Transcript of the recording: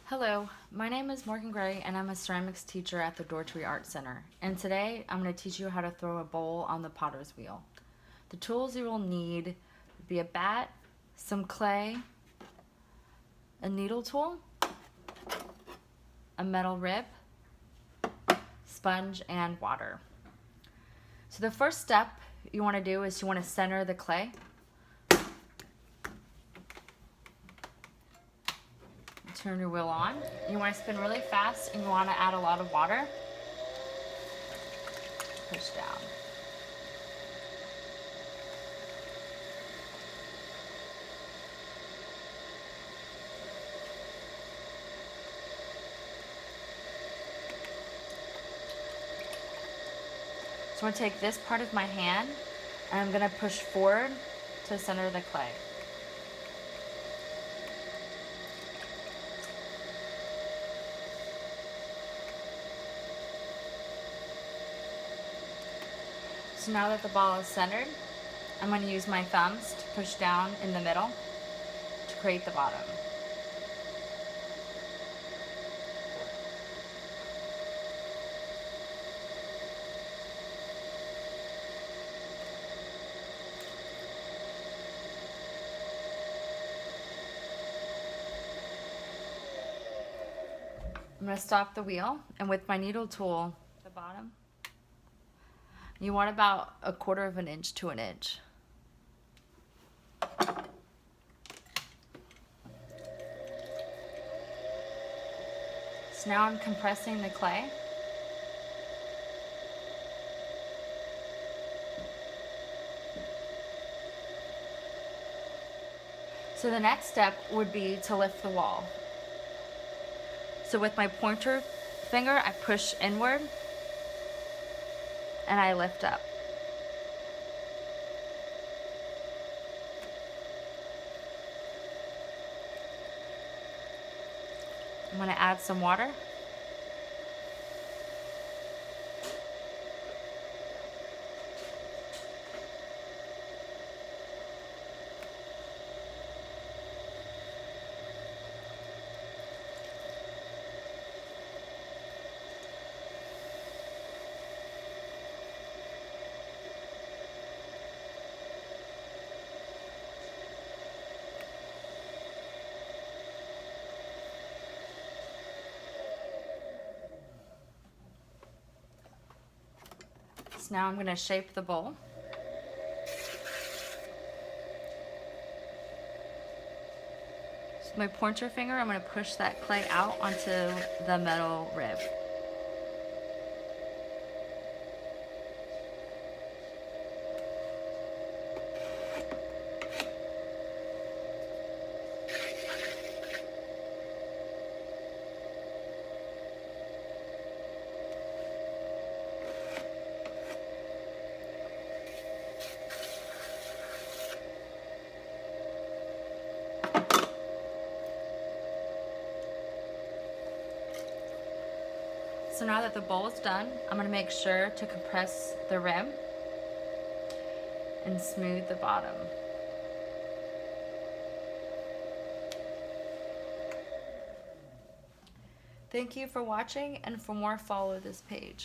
Hello, my name is Morghan Gray and I'm a ceramics teacher at the Dougherty Art Center. And today I'm going to teach you how to throw a bowl on the potter's wheel. The tools you will need would be a bat, some clay, a needle tool, a metal rib, sponge, and water. So the first step you want to do is you want to center the clay. Turn your wheel on. You want to spin really fast and you want to add a lot of water. Push down. So I'm going to take this part of my hand and I'm going to push forward to center the clay. So now that the ball is centered, I'm going to use my thumbs to push down in the middle to create the bottom. I'm going to stop the wheel, and with my needle tool, the bottom, you want about 1/4 of an inch to an inch. So now I'm compressing the clay. So the next step would be to lift the wall. So with my pointer finger, I push inward and I lift up. I'm going to add some water. So now I'm going to shape the bowl. So with my pointer finger, I'm going to push that clay out onto the metal rib. So now that the bowl is done, I'm going to make sure to compress the rim and smooth the bottom. Thank you for watching, and for more, follow this page.